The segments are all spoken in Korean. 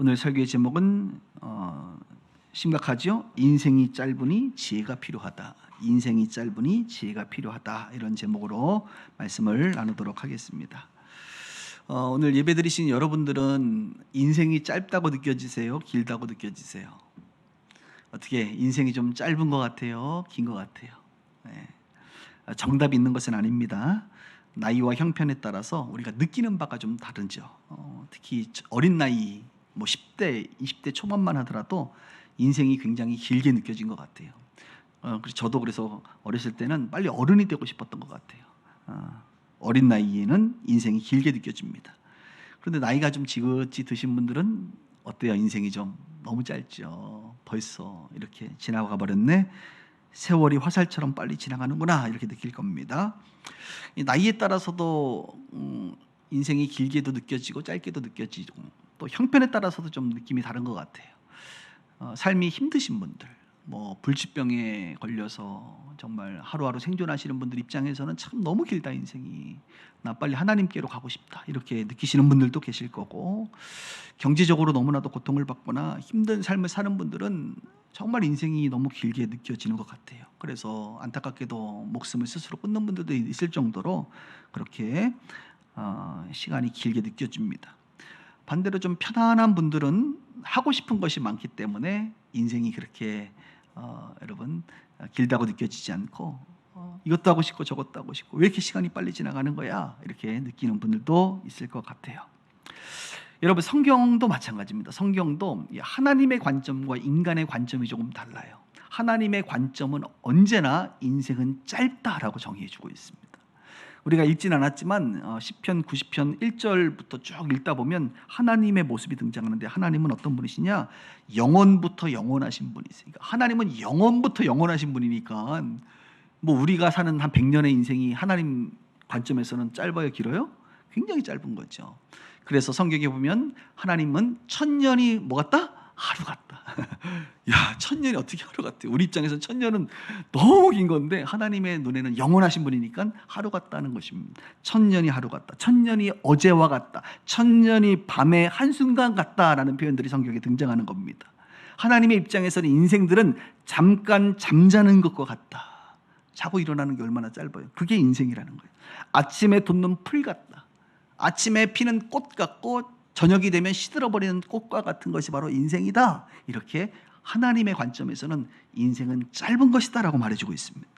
오늘 설교의 제목은 심각하죠? 인생이 짧으니 지혜가 필요하다. 인생이 짧으니 지혜가 필요하다. 이런 제목으로 말씀을 나누도록 하겠습니다. 오늘 예배드리신 여러분들은 인생이 짧다고 느껴지세요? 길다고 느껴지세요? 어떻게 인생이 좀 짧은 것 같아요? 긴 것 같아요? 네. 정답이 있는 것은 아닙니다. 나이와 형편에 따라서 우리가 느끼는 바가 좀 다르죠. 특히 어린 나이, 10대, 20대 초반만 하더라도 인생이 굉장히 길게 느껴진 것 같아요. 그래서 저도 그래서 어렸을 때는 빨리 어른이 되고 싶었던 것 같아요. 어린 나이에는 인생이 길게 느껴집니다. 그런데 나이가 좀 지긋지 드신 분들은 어때요? 인생이 좀 너무 짧죠. 벌써 이렇게 지나가 버렸네. 세월이 화살처럼 빨리 지나가는구나 이렇게 느낄 겁니다. 나이에 따라서도 인생이 길게도 느껴지고 짧게도 느껴지고 또 형편에 따라서도 좀 느낌이 다른 것 같아요. 삶이 힘드신 분들, 불치병에 걸려서 정말 하루하루 생존하시는 분들 입장에서는 참 너무 길다 인생이. 나 빨리 하나님께로 가고 싶다 이렇게 느끼시는 분들도 계실 거고, 경제적으로 너무나도 고통을 받거나 힘든 삶을 사는 분들은 정말 인생이 너무 길게 느껴지는 것 같아요. 그래서 안타깝게도 목숨을 스스로 끊는 분들도 있을 정도로 그렇게 시간이 길게 느껴집니다. 반대로 좀 편안한 분들은 하고 싶은 것이 많기 때문에 인생이 그렇게 여러분 길다고 느껴지지 않고 이것도 하고 싶고 저것도 하고 싶고 왜 이렇게 시간이 빨리 지나가는 거야 이렇게 느끼는 분들도 있을 것 같아요. 여러분, 성경도 마찬가지입니다. 성경도 하나님의 관점과 인간의 관점이 조금 달라요. 하나님의 관점은 언제나 인생은 짧다라고 정의해주고 있습니다. 우리가 읽진 않았지만 시편 90편 1절부터 쭉 읽다 보면 하나님의 모습이 등장하는데, 하나님은 어떤 분이시냐? 영원부터 영원하신 분이세요. 그러니까 하나님은 영원부터 영원하신 분이니까 우리가 사는 한 100년의 인생이 하나님 관점에서는 짧아요, 길어요? 굉장히 짧은 거죠. 그래서 성경에 보면 하나님은 1000년이 뭐 같다? 하루 같다. 야, 1000년이 어떻게 하루 같아요? 우리 입장에서는 1000년은 너무 긴 건데 하나님의 눈에는 영원하신 분이니까 하루 같다는 것입니다. 1000년이 하루 같다. 1000년이 어제와 같다. 1000년이 밤의 한순간 같다라는 표현들이 성경에 등장하는 겁니다. 하나님의 입장에서는 인생들은 잠깐 잠자는 것과 같다. 자고 일어나는 게 얼마나 짧아요. 그게 인생이라는 거예요. 아침에 돋는 풀 같다. 아침에 피는 꽃 같고 저녁이 되면 시들어버리는 꽃과 같은 것이 바로 인생이다. 이렇게 하나님의 관점에서는 인생은 짧은 것이다 라고 말해주고 있습니다.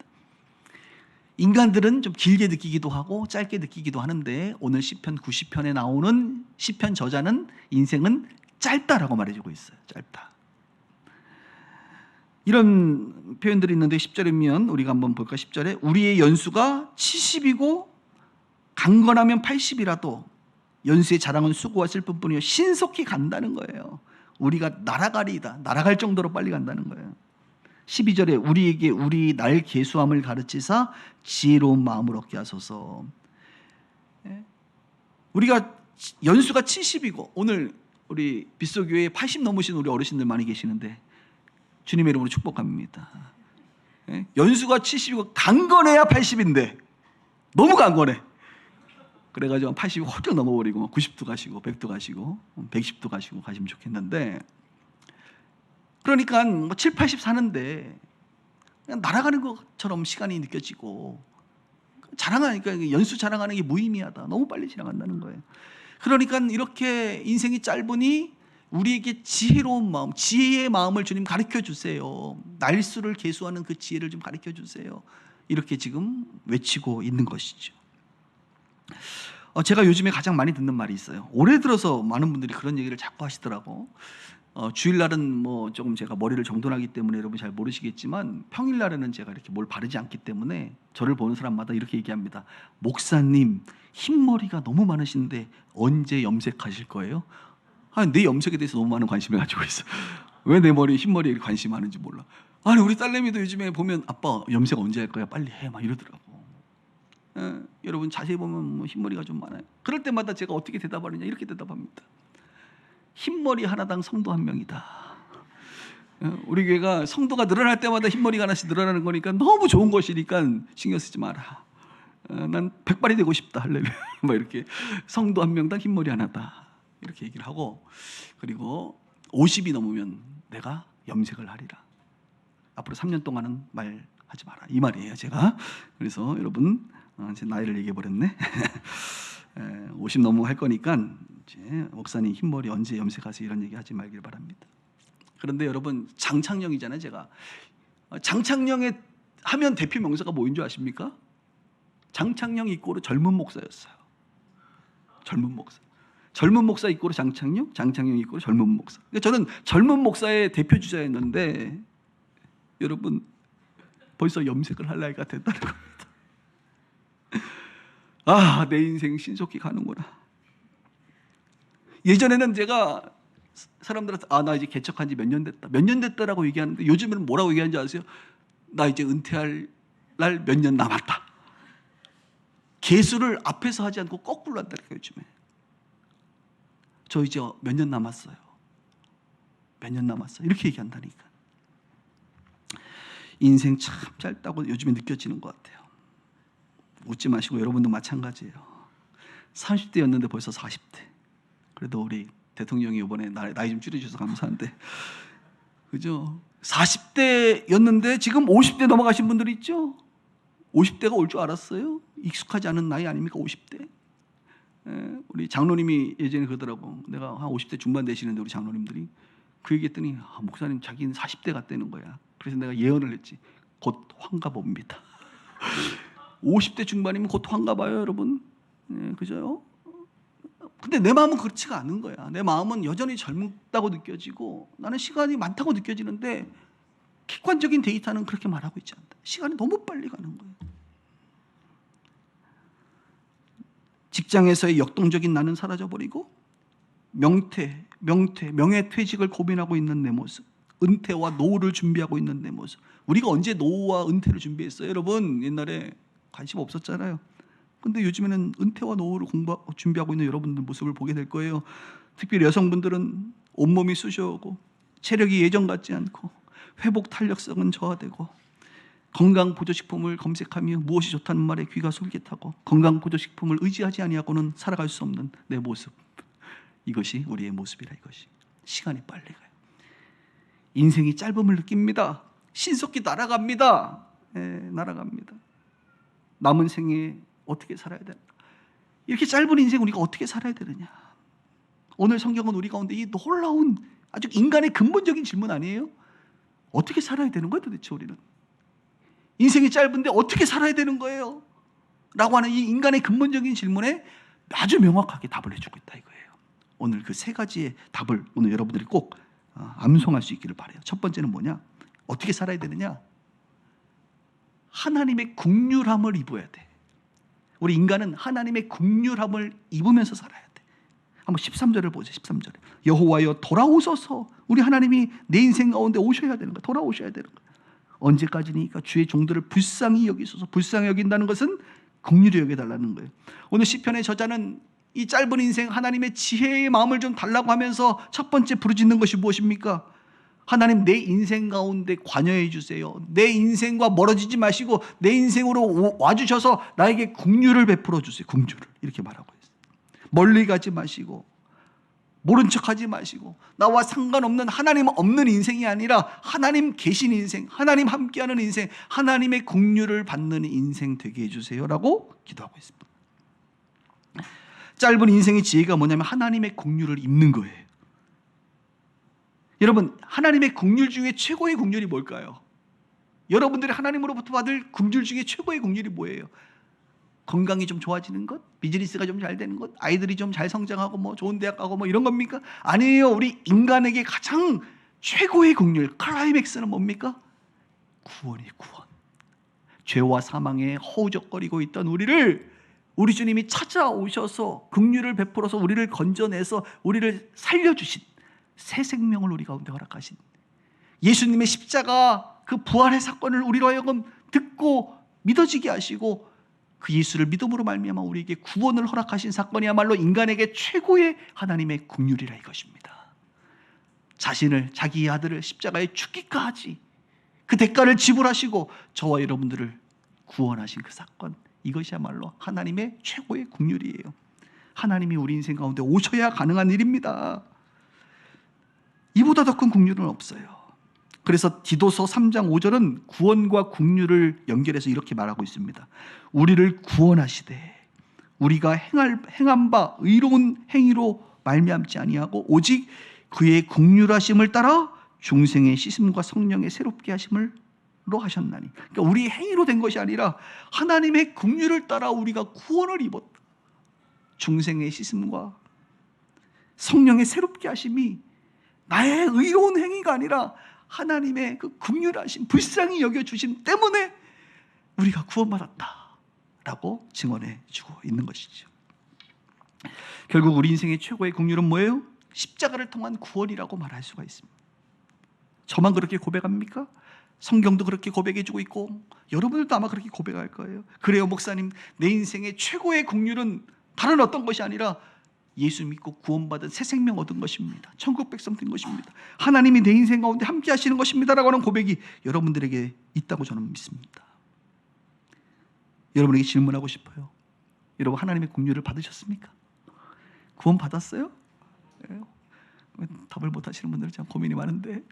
인간들은 좀 길게 느끼기도 하고 짧게 느끼기도 하는데, 오늘 시편 90편에 나오는 시편 저자는 인생은 짧다라고 말해주고 있어요. 짧다. 이런 표현들이 있는데 10절이면 우리가 한번 볼까? 10절에 우리의 연수가 70이고 강건하면 80이라도 연수의 자랑은 수고와 슬픔뿐이요 신속히 간다는 거예요. 우리가 날아가리이다. 날아갈 정도로 빨리 간다는 거예요. 12절에 우리에게 우리 날 계수함을 가르치사 지혜로운 마음을 얻게 하소서. 우리가 연수가 70이고, 오늘 우리 빗소교회에 80 넘으신 우리 어르신들 많이 계시는데 주님의 이름으로 축복합니다. 연수가 70이고 강건해야 80인데 너무 강건해. 그래가지고 80이 홀쩍 넘어버리고 90도 가시고 100도 가시고 110도 가시고 가시면 좋겠는데, 그러니까 7, 80 사는데 그냥 날아가는 것처럼 시간이 느껴지고, 자랑하니까 연수 자랑하는 게 무의미하다. 너무 빨리 지나간다는 거예요. 그러니까 이렇게 인생이 짧으니 우리에게 지혜로운 마음, 지혜의 마음을 주님 가르쳐 주세요. 날수를 계수하는 그 지혜를 좀 가르쳐 주세요. 이렇게 지금 외치고 있는 것이죠. 제가 요즘에 가장 많이 듣는 말이 있어요. 올해 들어서 많은 분들이 그런 얘기를 자꾸 하시더라고. 주일날은 조금 제가 머리를 정돈하기 때문에 여러분 잘 모르시겠지만, 평일날에는 제가 이렇게 뭘 바르지 않기 때문에 저를 보는 사람마다 이렇게 얘기합니다. 목사님, 흰머리가 너무 많으신데 언제 염색하실 거예요? 내 염색에 대해서 너무 많은 관심을 가지고 있어. 왜 내 머리에 흰머리에 관심이 많은지 몰라. 우리 딸내미도 요즘에 보면 아빠 염색 언제 할 거야? 빨리 해. 막 이러더라고. 여러분 자세히 보면 흰머리가 좀 많아요. 그럴 때마다 제가 어떻게 대답하느냐, 이렇게 대답합니다. 흰머리 하나당 성도 한 명이다. 우리 교회가 성도가 늘어날 때마다 흰머리가 하나씩 늘어나는 거니까 너무 좋은 것이니까 신경 쓰지 마라. 난 백발이 되고 싶다. 할렐루야. 막 이렇게 성도 한 명당 흰머리 하나다. 이렇게 얘기를 하고, 그리고 50이 넘으면 내가 염색을 하리라. 앞으로 3년 동안은 말하지 마라, 이 말이에요 제가. 그래서 여러분, 제 나이를 얘기해 버렸네. 50 넘으면 할 거니까 이제 목사님 흰머리 언제 염색하세요 이런 얘기 하지 말길 바랍니다. 그런데 여러분, 장창영이잖아요. 제가 장창영에 하면 대표 명사가 뭐인 줄 아십니까? 장창영 이꼬르 젊은 목사였어요. 젊은 목사. 젊은 목사 이꼬르 장창영, 장창영 이꼬르 젊은 목사. 그러니까 저는 젊은 목사의 대표 주자였는데 여러분, 벌써 염색을 할 나이가 됐다는 겁니다. 아, 내 인생 신속히 가는구나. 예전에는 제가 사람들한테 나 이제 개척한 지 몇 년 됐다, 몇 년 됐다라고 얘기하는데 요즘에는 뭐라고 얘기하는지 아세요? 나 이제 은퇴할 날 몇 년 남았다. 개수를 앞에서 하지 않고 거꾸로 한다니까. 요즘에 저 이제 몇 년 남았어요, 몇 년 남았어요, 이렇게 얘기한다니까. 인생 참 짧다고 요즘에 느껴지는 것 같아요. 웃지 마시고 여러분도 마찬가지예요. 30대였는데 벌써 40대. 그래도 우리 대통령이 이번에 나이 좀 줄여주셔서 감사한데, 그죠? 40대였는데 지금 50대 넘어가신 분들이 있죠? 50대가 올 줄 알았어요? 익숙하지 않은 나이 아닙니까 50대? 우리 장로님이 예전에 그러더라고. 내가 한 50대 중반 되시는데 우리 장로님들이 그 얘기했더니 목사님 자기는 40대 같다는 거야. 그래서 내가 예언을 했지. 곧 환갑 옵니다. 50대 중반이면 곧 환갑 와요 여러분. 그죠? 근데 내 마음은 그렇지가 않은 거야. 내 마음은 여전히 젊다고 느껴지고 나는 시간이 많다고 느껴지는데 객관적인 데이터는 그렇게 말하고 있지 않다. 시간이 너무 빨리 가는 거예요. 직장에서의 역동적인 나는 사라져버리고 명예퇴직을 고민하고 있는 내 모습, 은퇴와 노후를 준비하고 있는 내 모습. 우리가 언제 노후와 은퇴를 준비했어요? 여러분, 옛날에 관심 없었잖아요. 근데 요즘에는 은퇴와 노후를 준비하고 있는 여러분들 모습을 보게 될 거예요. 특별히 여성분들은 온몸이 쑤셔오고 체력이 예전 같지 않고 회복 탄력성은 저하되고 건강보조식품을 검색하며 무엇이 좋다는 말에 귀가 솔깃하고 건강보조식품을 의지하지 아니하고는 살아갈 수 없는 내 모습. 이것이 우리의 모습이라. 이것이 시간이 빨리 가요. 인생이 짧음을 느낍니다. 신속히 날아갑니다. 날아갑니다. 남은 생에 어떻게 살아야 되나? 이렇게 짧은 인생 우리가 어떻게 살아야 되느냐? 오늘 성경은 우리 가운데 이 놀라운 아주 인간의 근본적인 질문 아니에요? 어떻게 살아야 되는 거예요 도대체? 우리는 인생이 짧은데 어떻게 살아야 되는 거예요? 라고 하는 이 인간의 근본적인 질문에 아주 명확하게 답을 해주고 있다 이거예요. 오늘 그 세 가지의 답을 오늘 여러분들이 꼭 암송할 수 있기를 바라요. 첫 번째는 뭐냐? 어떻게 살아야 되느냐? 하나님의 긍휼함을 입어야 돼. 우리 인간은 하나님의 긍휼함을 입으면서 살아야 돼. 한번 13절을 보죠. 13절에 여호와여 돌아오소서. 우리 하나님이 내 인생 가운데 오셔야 되는 거야. 돌아오셔야 되는 거야. 언제까지니까 주의 종들을 불쌍히 여기소서. 불쌍히 여긴다는 것은 긍휼히 여겨달라는 거예요. 오늘 시편의 저자는 이 짧은 인생 하나님의 지혜의 마음을 좀 달라고 하면서 첫 번째 부르짖는 것이 무엇입니까? 하나님, 내 인생 가운데 관여해 주세요. 내 인생과 멀어지지 마시고 내 인생으로 와주셔서 나에게 긍휼을 베풀어 주세요. 긍휼을 이렇게 말하고 있어요. 멀리 가지 마시고 모른 척하지 마시고 나와 상관없는 하나님 없는 인생이 아니라 하나님 계신 인생, 하나님 함께하는 인생, 하나님의 긍휼을 받는 인생 되게 해주세요라고 기도하고 있습니다. 짧은 인생의 지혜가 뭐냐면 하나님의 긍휼을 입는 거예요. 여러분, 하나님의 긍휼 중에 최고의 긍휼이 뭘까요? 여러분들이 하나님으로부터 받을 긍휼 중에 최고의 긍휼이 뭐예요? 건강이 좀 좋아지는 것? 비즈니스가 좀 잘 되는 것? 아이들이 좀 잘 성장하고 뭐 좋은 대학 가고 뭐 이런 겁니까? 아니에요. 우리 인간에게 가장 최고의 긍휼, 클라이맥스는 뭡니까? 구원이에요. 구원. 죄와 사망에 허우적거리고 있던 우리를 우리 주님이 찾아오셔서 긍휼을 베풀어서 우리를 건져내서 우리를 살려주신 새 생명을 우리 가운데 허락하신 예수님의 십자가 그 부활의 사건을 우리로 하여금 듣고 믿어지게 하시고 그 예수를 믿음으로 말미암아 우리에게 구원을 허락하신 사건이야말로 인간에게 최고의 하나님의 긍휼이라 이것입니다. 자신을, 자기의 아들을 십자가에 죽기까지 그 대가를 지불하시고 저와 여러분들을 구원하신 그 사건, 이것이야말로 하나님의 최고의 긍휼이에요. 하나님이 우리 인생 가운데 오셔야 가능한 일입니다. 이보다 더 큰 긍휼은 없어요. 그래서 디도서 3장 5절은 구원과 긍휼을 연결해서 이렇게 말하고 있습니다. 우리를 구원하시되 우리가 행한 바 의로운 행위로 말미암지 아니하고 오직 그의 긍휼하심을 따라 중생의 씻음과 성령의 새롭게 하심으로 하셨나니. 그러니까 우리 행위로 된 것이 아니라 하나님의 긍휼을 따라 우리가 구원을 입었다. 중생의 씻음과 성령의 새롭게 하심이 나의 의로운 행위가 아니라 하나님의 그 긍휼하심, 불쌍히 여겨주심 때문에 우리가 구원받았다라고 증언해 주고 있는 것이죠. 결국 우리 인생의 최고의 긍휼은 뭐예요? 십자가를 통한 구원이라고 말할 수가 있습니다. 저만 그렇게 고백합니까? 성경도 그렇게 고백해 주고 있고 여러분들도 아마 그렇게 고백할 거예요. 그래요 목사님, 내 인생의 최고의 긍휼은 다른 어떤 것이 아니라 예수 믿고 구원받은 새 생명 얻은 것입니다. 천국 백성 된 것입니다. 하나님이 내 인생 가운데 함께 하시는 것입니다 라고 하는 고백이 여러분들에게 있다고 저는 믿습니다. 여러분에게 질문하고 싶어요. 여러분 하나님의 긍휼을 받으셨습니까? 구원 받았어요? 답을 못 하시는 분들 참 고민이 많은데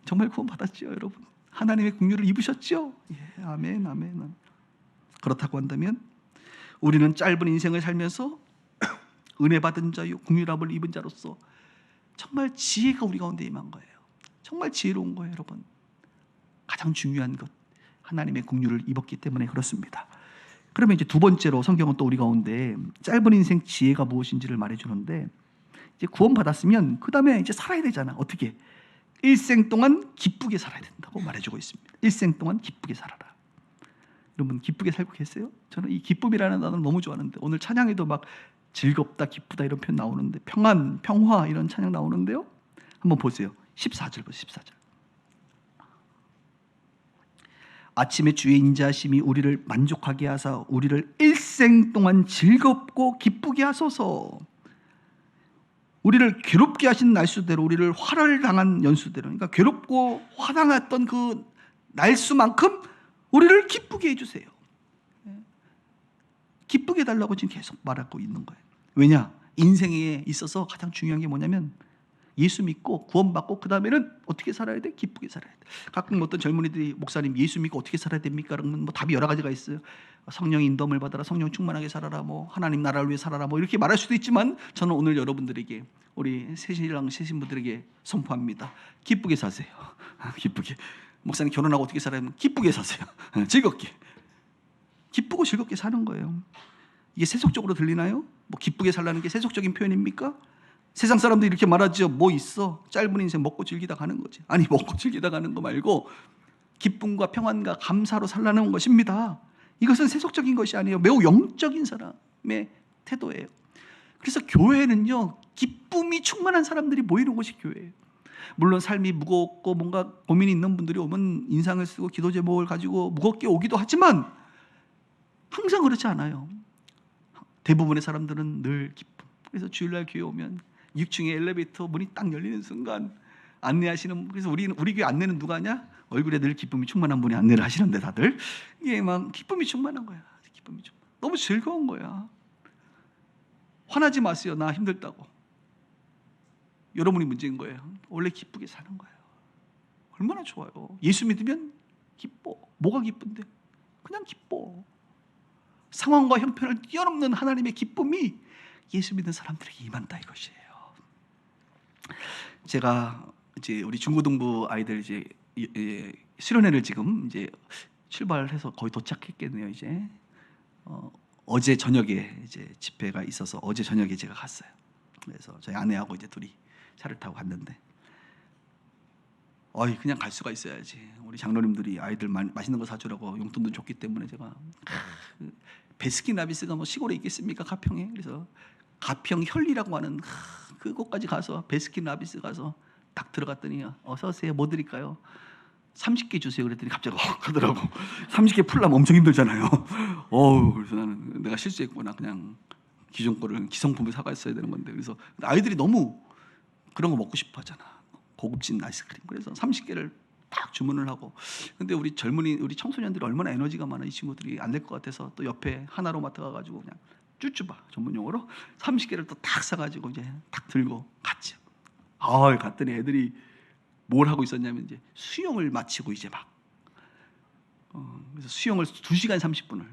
정말 구원 받았죠 여러분? 하나님의 긍휼을 입으셨죠? 예, 아멘, 아멘. 그렇다고 한다면 우리는 짧은 인생을 살면서 은혜 받은 자요 긍휼함을 입은 자로서 정말 지혜가 우리 가운데 임한 거예요. 정말 지혜로운 거예요 여러분. 가장 중요한 것 하나님의 긍휼을 입었기 때문에 그렇습니다. 그러면 이제 두 번째로 성경은 또 우리 가운데 짧은 인생 지혜가 무엇인지를 말해주는데, 이제 구원 받았으면 그 다음에 이제 살아야 되잖아. 어떻게? 일생 동안 기쁘게 살아야 된다고 말해주고 있습니다. 일생 동안 기쁘게 살아라. 여러분 기쁘게 살고 계세요? 저는 이 기쁨이라는 단어를 너무 좋아하는데 오늘 찬양에도 막 즐겁다, 기쁘다 이런 표현 나오는데 평안, 평화 이런 찬양 나오는데요. 한번 보세요. 14절 보세요. 14절. 아침에 주의 인자하심이 우리를 만족하게 하사 우리를 일생 동안 즐겁고 기쁘게 하소서. 우리를 괴롭게 하신 날수대로 우리를 화를 당한 연수대로, 그러니까 괴롭고 화당했던 그 날수만큼 우리를 기쁘게 해주세요. 기쁘게 해달라고 지금 계속 말하고 있는 거예요. 왜냐? 인생에 있어서 가장 중요한 게 뭐냐면 예수 믿고 구원받고 그 다음에는 어떻게 살아야 돼? 기쁘게 살아야 돼. 가끔 어떤 젊은이들이 목사님 예수 믿고 어떻게 살아야 됩니까? 그러면 뭐 답이 여러 가지가 있어요. 성령 인도함을 받아라, 성령 충만하게 살아라, 뭐 하나님 나라를 위해 살아라, 뭐 이렇게 말할 수도 있지만 저는 오늘 여러분들에게, 우리 새신랑 새신부들에게 선포합니다. 기쁘게 사세요. 기쁘게. 목사님 결혼하고 어떻게 살아야 되면 기쁘게 사세요. 즐겁게. 기쁘고 즐겁게 사는 거예요. 이게 세속적으로 들리나요? 뭐 기쁘게 살라는 게 세속적인 표현입니까? 세상 사람들이 이렇게 말하죠. 뭐 있어? 짧은 인생 먹고 즐기다 가는 거지. 아니 먹고 즐기다 가는 거 말고 기쁨과 평안과 감사로 살라는 것입니다. 이것은 세속적인 것이 아니에요. 매우 영적인 사람의 태도예요. 그래서 교회는요, 기쁨이 충만한 사람들이 모이는 곳이 교회예요. 물론 삶이 무겁고 뭔가 고민이 있는 분들이 오면 인상을 쓰고 기도 제목을 가지고 무겁게 오기도 하지만 항상 그렇지 않아요. 대부분의 사람들은 늘 기쁨. 그래서 주일날 교회 오면 6층에 엘리베이터 문이 딱 열리는 순간 안내하시는, 그래서 우리 교회 안내는 누가 하냐? 얼굴에 늘 기쁨이 충만한 분이 안내를 하시는데 다들 이게 막 기쁨이 충만한 거야. 기쁨이 충만. 너무 즐거운 거야. 화나지 마세요. 나 힘들다고. 여러분이 문제인 거예요. 원래 기쁘게 사는 거예요. 얼마나 좋아요. 예수 믿으면 기뻐. 뭐가 기쁜데? 그냥 기뻐. 상황과 형편을 뛰어넘는 하나님의 기쁨이 예수 믿는 사람들에게 임한다 이것이에요. 제가 이제 우리 중고등부 아이들 이제 수련회를 지금 이제 출발해서 거의 도착했겠네요. 이제 어제 저녁에 이제 집회가 있어서 어제 저녁에 제가 갔어요. 그래서 저희 아내하고 이제 둘이 차를 타고 갔는데, 그냥 갈 수가 있어야지. 우리 장로님들이 아이들 맛있는 거 사주라고 용돈도 줬기 때문에 제가 베스킨라빈스가 뭐 시골에 있겠습니까? 가평에. 그래서 가평 혈리라고 하는 그곳까지 가서 베스킨라빈스 가서 딱 들어갔더니 어서 오세요. 뭐 드릴까요? 30개 주세요. 그랬더니 갑자기 하더라고. 30개 풀려면 엄청 힘들잖아요. 그래서 나는 내가 실수했구나. 그냥 기존 거를 기성품을 사갔어야 되는 건데. 그래서 아이들이 너무 그런 거 먹고 싶어 하잖아. 고급진 아이스크림. 그래서 30개를 딱 주문을 하고, 근데 우리 젊은이, 우리 청소년들이 얼마나 에너지가 많아. 이 친구들이 안 될 것 같아서 또 옆에 하나로마트 가가지고 그냥 쭈쭈바 전문 용어로 30개를 또 딱 사가지고 이제 딱 들고 갔죠. 갔더니 애들이 뭘 하고 있었냐면 이제 수영을 마치고 이제 막 그래서 수영을 2시간 30분을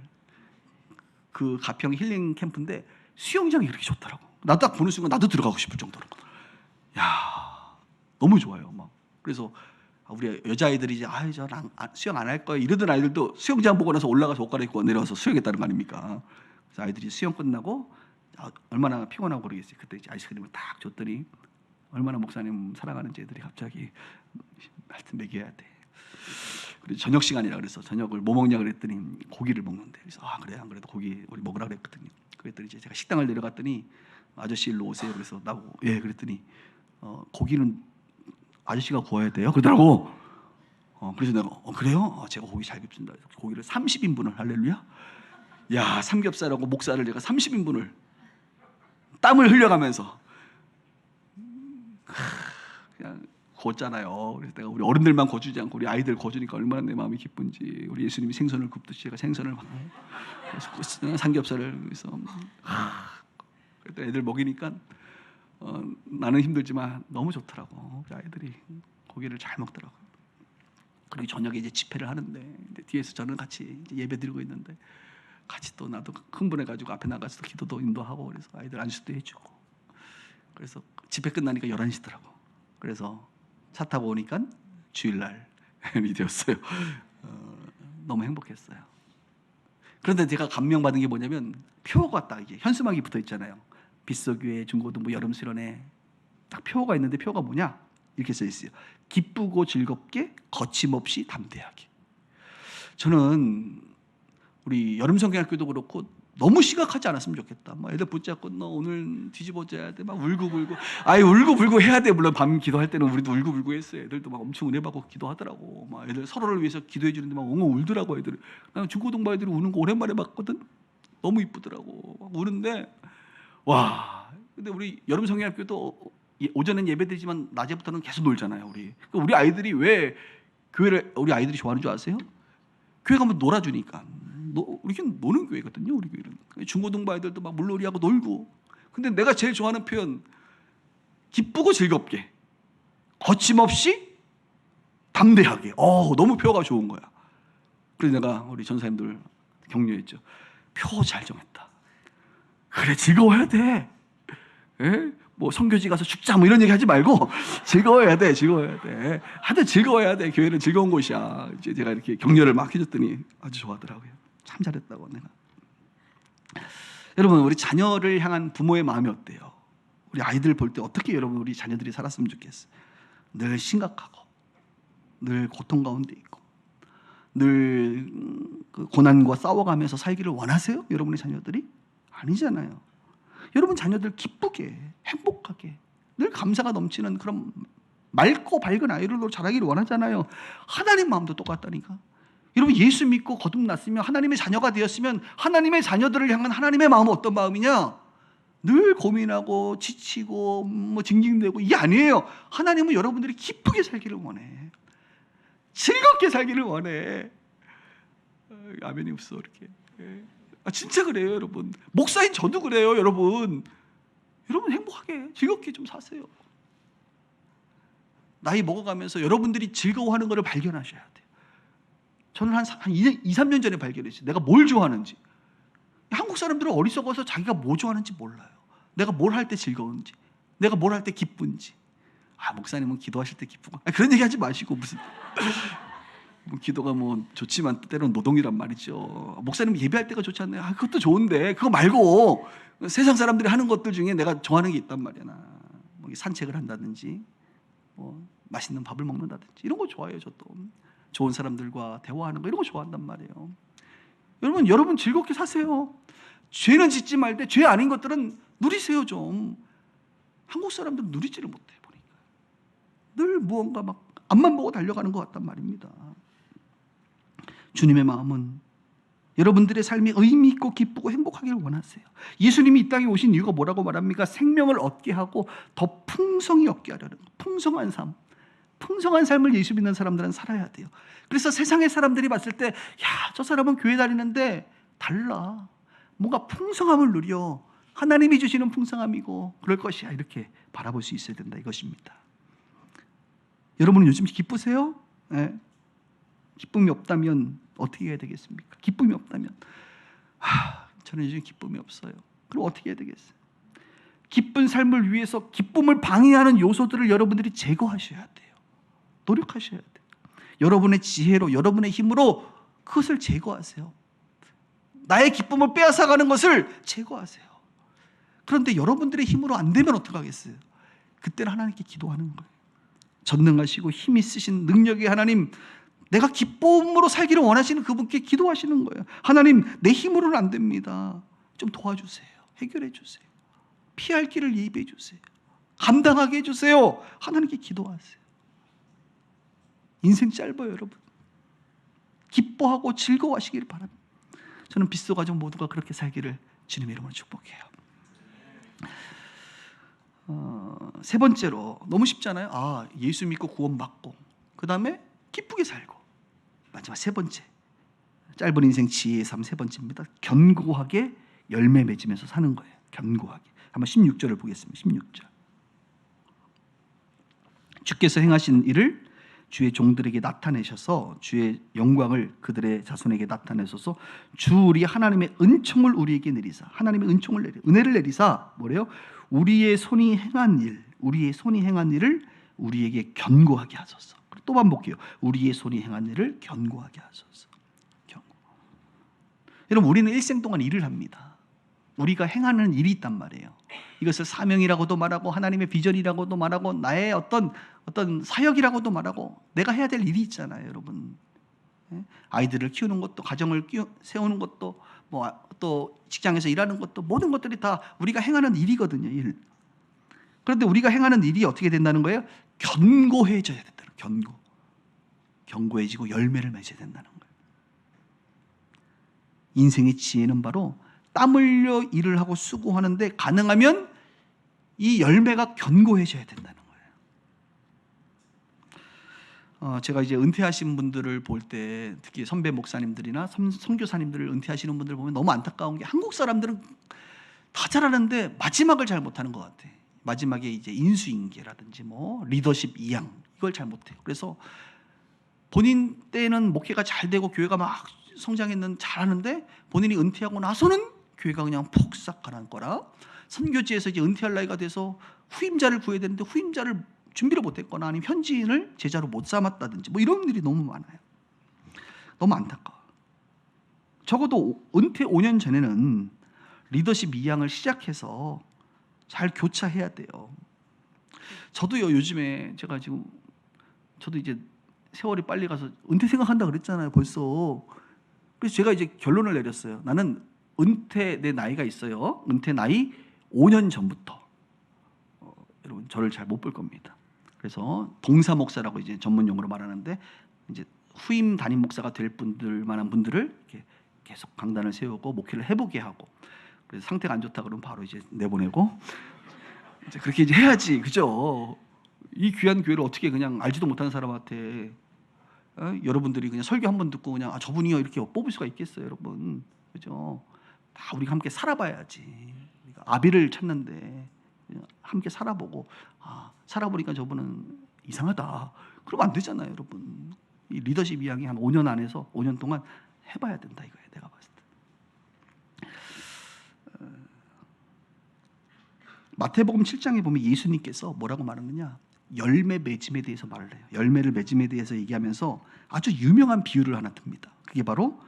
그 가평 힐링 캠프인데 수영장이 그렇게 좋더라고. 나도 딱 보는 순간 나도 들어가고 싶을 정도로. 야, 너무 좋아요. 막 그래서 우리 여자아이들이 이제 저랑 수영 안 할 거야 이러던 아이들도 수영장 보고 나서 올라가서 옷 갈아입고 내려와서 수영했다는 거 아닙니까? 그래서 아이들이 수영 끝나고 얼마나 피곤하고 그러겠어요. 그때 이제 아이스크림을 딱 줬더니 얼마나 목사님 사랑하는지 애들이 갑자기 하여튼 먹여야 돼. 그래서 저녁 시간이라 그래서 저녁을 뭐 먹냐 그랬더니 고기를 먹는데 그래서 그래 안 그래도 고기 우리 먹으라 그랬거든요. 그랬더니 이제 제가 식당을 내려갔더니 아저씨 일로 오세요. 그래서 나보고 예 그랬더니 고기는 아저씨가 구워야 돼요? 그러더라고. 그래서 내가 그래요? 제가 고기 잘 굽습니다. 고기를 30인분을 할렐루야. 야 삼겹살하고 목살을 내가 30인분을 땀을 흘려가면서 그냥 구웠잖아요. 그래서 내가 우리 어른들만 구워주지 않고 우리 아이들 구워주니까 얼마나 내 마음이 기쁜지. 우리 예수님이 생선을 굽듯이 제가 생선을 막 삼겹살을 그래서 그때 애들 먹이니까 나는 힘들지만 너무 좋더라고. 우리 아이들이 고기를 잘 먹더라고요. 그리고 저녁에 이제 집회를 하는데 뒤에서 저는 같이 이제 예배 드리고 있는데 같이 또 나도 흥분해가지고 앞에 나가서 기도도 인도하고 그래서 아이들 안수도 해주고 그래서 집회 끝나니까 11시더라고. 그래서 차 타고 오니까 주일날이 되었어요. 너무 행복했어요. 그런데 제가 감명받은 게 뭐냐면 표가 딱 이게 현수막이 붙어 있잖아요. 빗소교회 중고등부 여름 수련회 딱 표가 있는데 표가 뭐냐? 이렇게 써 있어요. 기쁘고 즐겁게 거침없이 담대하게. 저는 우리 여름 성경학교도 그렇고 너무 심각하지 않았으면 좋겠다. 막 애들 붙잡고 너 오늘 뒤집어져야 돼. 막 울고불고. 울고불고 해야 돼. 물론 밤 기도할 때는 우리도 울고불고 했어요. 애들도 막 엄청 은혜 받고 기도하더라고. 막 애들 서로를 위해서 기도해 주는데 막 엉엉 울더라고 애들. 나는 중고등부 애들이 우는 거 오랜만에 봤거든. 너무 이쁘더라고. 막 우는데 와. 근데 우리 여름 성경학교도 오전엔 예배드리지만 낮에부터는 계속 놀잖아요. 우리 아이들이 왜 교회를 우리 아이들이 좋아하는 줄 아세요? 교회 가면 놀아주니까. 우리 교회는 노는 교회거든요. 우리 교회는 중고등부 아이들도 막 물놀이하고 놀고. 근데 내가 제일 좋아하는 표현 기쁘고 즐겁게 거침없이 담대하게. 너무 표가 좋은 거야. 그래서 내가 우리 전사님들 격려했죠. 표 잘 정했다. 그래 즐거워야 돼. 뭐 선교지 가서 죽자 뭐 이런 얘기 하지 말고 즐거워야 돼. 하여튼 즐거워야 돼. 교회는 즐거운 곳이야. 이제 제가 이렇게 격려를 막 해줬더니 아주 좋아하더라고요. 참 잘했다고 내가. 여러분 우리 자녀를 향한 부모의 마음이 어때요? 우리 아이들 볼 때 어떻게 여러분 우리 자녀들이 살았으면 좋겠어요? 늘 심각하고 늘 고통 가운데 있고 늘 그 고난과 싸워가면서 살기를 원하세요? 여러분의 자녀들이? 아니잖아요. 여러분 자녀들 기쁘게 행복하게 늘 감사가 넘치는 그런 맑고 밝은 아이들로 자라기를 원하잖아요. 하나님 마음도 똑같다니까. 여러분 예수 믿고 거듭났으면 하나님의 자녀가 되었으면 하나님의 자녀들을 향한 하나님의 마음은 어떤 마음이냐? 늘 고민하고 지치고 뭐 징징대고 이게 아니에요. 하나님은 여러분들이 기쁘게 살기를 원해. 즐겁게 살기를 원해. 아멘이 없어 이렇게. 진짜 그래요 여러분. 목사인 저도 그래요 여러분. 여러분 행복하게 즐겁게 좀 사세요. 나이 먹어가면서 여러분들이 즐거워하는 것을 발견하셔야 돼요. 저는 한 2, 3년 전에 발견했어요. 내가 뭘 좋아하는지. 한국 사람들은 어리석어서 자기가 뭐 좋아하는지 몰라요. 내가 뭘 할 때 즐거운지, 내가 뭘 할 때 기쁜지. 목사님은 기도하실 때 기쁘고 그런 얘기 하지 마시고 무슨 뭐 기도가 뭐 좋지만 때로는 노동이란 말이죠. 목사님 예배할 때가 좋지 않나요? 그것도 좋은데 그거 말고 세상 사람들이 하는 것들 중에 내가 좋아하는 게 있단 말이야. 뭐 산책을 한다든지 뭐 맛있는 밥을 먹는다든지 이런 거 좋아해요. 저도 좋은 사람들과 대화하는 거 이런 거 좋아한단 말이에요. 여러분 즐겁게 사세요. 죄는 짓지 말되 죄 아닌 것들은 누리세요 좀. 한국 사람들은 누리지를 못해 보니까 늘 무언가 막 앞만 보고 달려가는 것 같단 말입니다. 주님의 마음은 여러분들의 삶이 의미 있고 기쁘고 행복하기를 원하세요. 예수님이 이 땅에 오신 이유가 뭐라고 말합니까? 생명을 얻게 하고 더 풍성히 얻게 하려는 풍성한 삶. 풍성한 삶을 예수 믿는 사람들은 살아야 돼요. 그래서 세상의 사람들이 봤을 때 저 사람은 교회 다니는데 달라. 뭔가 풍성함을 누려 하나님이 주시는 풍성함이고 그럴 것이야 이렇게 바라볼 수 있어야 된다 이것입니다. 여러분은 요즘 기쁘세요? 네. 기쁨이 없다면 어떻게 해야 되겠습니까? 기쁨이 없다면 저는 요즘 기쁨이 없어요. 그럼 어떻게 해야 되겠어요? 기쁜 삶을 위해서 기쁨을 방해하는 요소들을 여러분들이 제거하셔야 돼요. 노력하셔야 돼요. 여러분의 지혜로 여러분의 힘으로 그것을 제거하세요. 나의 기쁨을 빼앗아가는 것을 제거하세요. 그런데 여러분들의 힘으로 안 되면 어떡하겠어요? 그때는 하나님께 기도하는 거예요. 전능하시고 힘이 있으신 능력의 하나님, 내가 기쁨으로 살기를 원하시는 그분께 기도하시는 거예요. 하나님, 내 힘으로는 안 됩니다. 좀 도와주세요. 해결해 주세요. 피할 길을 예비해 주세요. 감당하게 해주세요. 하나님께 기도하세요. 인생 짧아요, 여러분. 기뻐하고 즐거워하시기를 바랍니다. 저는 빗소 가족 모두가 그렇게 살기를 주님의 이름으로 축복해요. 세 번째로 너무 쉽잖아요. 예수 믿고 구원 받고 그 다음에 기쁘게 살고 마지막 세 번째 짧은 인생 지혜의 삶 세 번째입니다. 견고하게 열매 맺으면서 사는 거예요. 견고하게. 한번 16절을 보겠습니다. 16절. 주께서 행하신 일을 주의 종들에게 나타내셔서 주의 영광을 그들의 자손에게 나타내셔서 주 우리 하나님의 은총을 우리에게 내리사 하나님의 은총을 은혜를 내리사 뭐래요? 우리의 손이 행한 일을 우리에게 견고하게 하소서. 또 반복해요. 우리의 손이 행한 일을 견고하게 하소서. 여러분 우리는 일생 동안 일을 합니다. 우리가 행하는 일이 있단 말이에요. 이것을 사명이라고도 말하고 하나님의 비전이라고도 말하고 나의 어떤 사역이라고도 말하고 내가 해야 될 일이 있잖아요, 여러분. 아이들을 키우는 것도 가정을 세우는 것도 또 직장에서 일하는 것도 모든 것들이 다 우리가 행하는 일이거든요, 일. 그런데 우리가 행하는 일이 어떻게 된다는 거예요? 견고해져야 된다는 거예요. 견고해지고 열매를 맺어야 된다는 거예요. 인생의 지혜는 바로 땀 흘려 일을 하고 수고하는데 가능하면 이 열매가 견고해져야 된다는 거예요. 제가 이제 은퇴하신 분들을 볼 때 특히 선배 목사님들이나 선교사님들을 은퇴하시는 분들 보면 너무 안타까운 게 한국 사람들은 다 잘하는데 마지막을 잘 못하는 것 같아. 마지막에 이제 인수인계라든지 리더십 이양 이걸 잘 못해요. 그래서 본인 때는 목회가 잘 되고 교회가 막 성장했는 잘하는데 본인이 은퇴하고 나서는 교회가 그냥 폭삭 가는 거라 선교지에서 이제 은퇴할 나이가 돼서 후임자를 구해야 되는데 후임자를 준비를 못했거나 아니면 현지인을 제자로 못 삼았다든지 이런 일이 너무 많아요. 너무 안타까워. 적어도 은퇴 5년 전에는 리더십 이양을 시작해서 잘 교차해야 돼요. 저도요 요즘에 저도 이제 세월이 빨리 가서 은퇴 생각한다 그랬잖아요 벌써. 그래서 제가 이제 결론을 내렸어요. 나는 은퇴 내 나이가 있어요. 은퇴 나이 5년 전부터 여러분 저를 잘 못 볼 겁니다. 그래서 봉사 목사라고 이제 전문 용어로 말하는데 이제 후임 담임 목사가 될 만한 분들을 이렇게 계속 강단을 세우고 목회를 해보게 하고 그래서 상태가 안 좋다 그러면 바로 이제 내보내고 이제 그렇게 이제 해야지, 그죠? 이 귀한 교회를 어떻게 그냥 알지도 못하는 사람한테 여러분들이 그냥 설교 한 번 듣고 그냥 저분이요 이렇게 뽑을 수가 있겠어요, 여러분, 그죠? 다 우리가 함께 살아봐야지. 우리가 아비를 찾는데 함께 살아보고 살아보니까 저분은 이상하다. 그러면 안 되잖아요, 여러분. 이 리더십 이야기 한 5년 안에서 5년 동안 해봐야 된다 이거예요, 내가 봤을 때. 마태복음 7장에 보면 예수님께서 뭐라고 말하느냐? 열매 맺음에 대해서 말을 해요. 열매를 맺음에 대해서 얘기하면서 아주 유명한 비유를 하나 듭니다. 그게 바로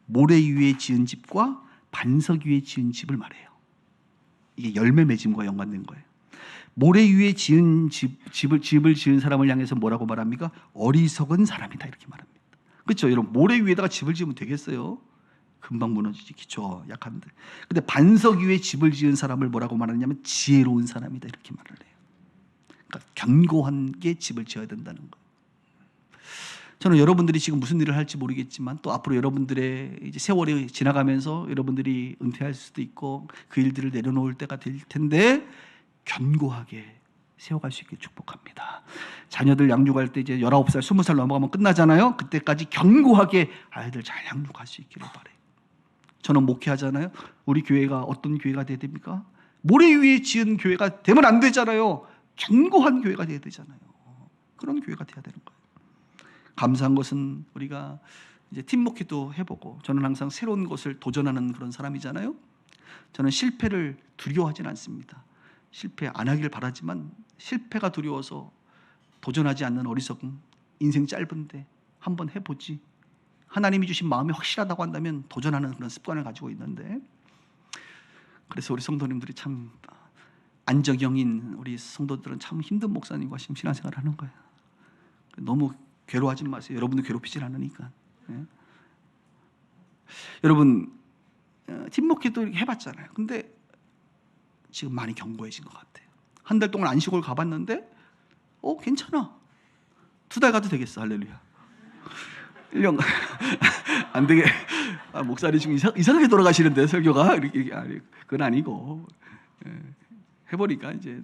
모래 위에 지은 집과 반석 위에 지은 집을 말해요. 이게 열매 맺음과 연관된 거예요. 모래 위에 지은 집을 지은 사람을 향해서 뭐라고 말합니까? 어리석은 사람이다 이렇게 말합니다. 그렇죠, 여러분? 모래 위에다가 집을 지으면 되겠어요? 금방 무너지지, 기초 약한데. 근데 반석 위에 집을 지은 사람을 뭐라고 말하냐면 지혜로운 사람이다 이렇게 말을 해요. 그러니까 견고한 게 집을 지어야 된다는 거. 저는 여러분들이 지금 무슨 일을 할지 모르겠지만 또 앞으로 여러분들의 이제 세월이 지나가면서 여러분들이 은퇴할 수도 있고 그 일들을 내려놓을 때가 될 텐데 견고하게 세워갈 수 있게 축복합니다. 자녀들 양육할 때 이제 19살, 20살 넘어가면 끝나잖아요. 그때까지 견고하게 아이들 잘 양육할 수 있기를 바래요. 저는 목회하잖아요. 우리 교회가 어떤 교회가 돼야 됩니까? 모래 위에 지은 교회가 되면 안 되잖아요. 견고한 교회가 돼야 되잖아요. 그런 교회가 돼야 되는 거예요. 감사한 것은 우리가 이제 팀 목회도 해보고, 저는 항상 새로운 것을 도전하는 그런 사람이잖아요. 저는 실패를 두려워하진 않습니다. 실패 안 하길 바라지만 실패가 두려워서 도전하지 않는 어리석음. 인생 짧은데 한번 해보지. 하나님이 주신 마음이 확실하다고 한다면 도전하는 그런 습관을 가지고 있는데, 그래서 우리 성도님들이 참 안정형인 우리 성도들은 참 힘든 목사님과 신앙생활을 하는 거예요. 너무 괴로워하지 마세요. 여러분도 괴롭히질 않으니까. 예? 여러분 팀 목회도 해봤잖아요. 근데 지금 많이 견고해진 것 같아요. 한 달 동안 안식을 가봤는데 괜찮아. 2달 가도 되겠어. 할렐루야. 1년 안 되게 목사님 지금 이상하게 돌아가시는데 설교가 이렇게 그건 아니고, 해보니까 이제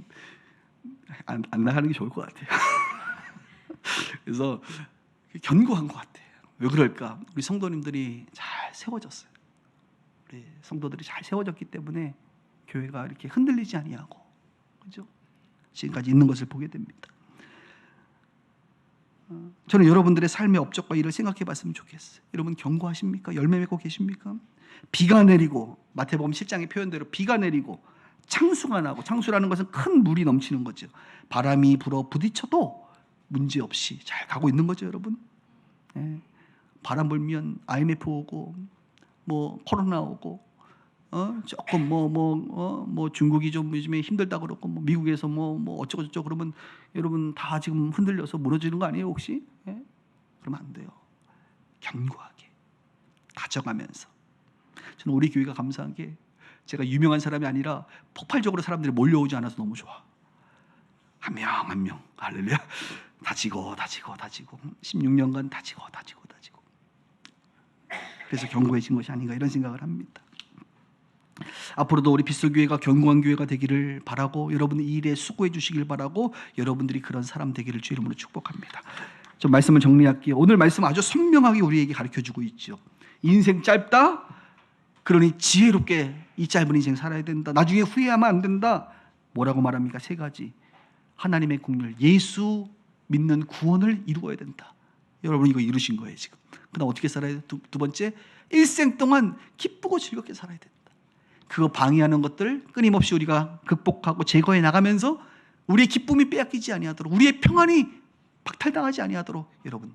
안 나가는 게 좋을 것 같아요. 그래서 견고한 것 같아요. 왜 그럴까? 우리 성도님들이 잘 세워졌어요. 우리 성도들이 잘 세워졌기 때문에 교회가 이렇게 흔들리지 아니하고, 그죠? 지금까지 있는 것을 보게 됩니다. 저는 여러분들의 삶의 업적과 일을 생각해 봤으면 좋겠어요. 여러분 견고하십니까? 열매 맺고 계십니까? 비가 내리고, 마태복음 7장의 표현대로 비가 내리고 창수가 나고, 창수라는 것은 큰 물이 넘치는 거죠. 바람이 불어 부딪혀도 문제없이 잘 가고 있는 거죠, 여러분. 바람 불면 IMF 오고, 뭐 코로나 오고, 조금 뭐 중국이 좀 요즘에 힘들다 그러고, 뭐 미국에서 뭐 어쩌고 저쩌고 그러면 여러분 다 지금 흔들려서 무너지는 거 아니에요 혹시? 그러면 안 돼요. 견고하게 다져가면서. 저는 우리 교회가 감사한 게, 제가 유명한 사람이 아니라 폭발적으로 사람들이 몰려오지 않아서 너무 좋아. 한 명 한 명 할렐루야. 다지고 16년간 다지고. 그래서 견고해진 것이 아닌가 이런 생각을 합니다. 앞으로도 우리 빗솔교회가 견고한 교회가 되기를 바라고, 여러분 이 일에 수고해 주시길 바라고, 여러분들이 그런 사람 되기를 주 이름으로 축복합니다. 좀 말씀을 정리할게요. 오늘 말씀 아주 선명하게 우리에게 가르쳐주고 있죠. 인생 짧다. 그러니 지혜롭게 이 짧은 인생 살아야 된다. 나중에 후회하면 안 된다. 뭐라고 말합니까? 3가지. 하나님의 국률, 예수 믿는 구원을 이루어야 된다. 여러분 이거 이루신 거예요 지금. 그다음 어떻게 살아야 돼? 두 번째, 일생 동안 기쁘고 즐겁게 살아야 된다. 그거 방해하는 것들 끊임없이 우리가 극복하고 제거해 나가면서 우리의 기쁨이 빼앗기지 아니하도록, 우리의 평안이 박탈당하지 아니하도록 여러분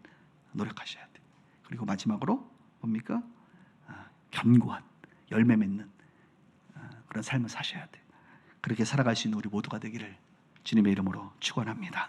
노력하셔야 돼. 그리고 마지막으로 뭡니까? 견고한 열매 맺는 그런 삶을 사셔야 돼. 그렇게 살아갈 수 있는 우리 모두가 되기를 주님의 이름으로 축원합니다.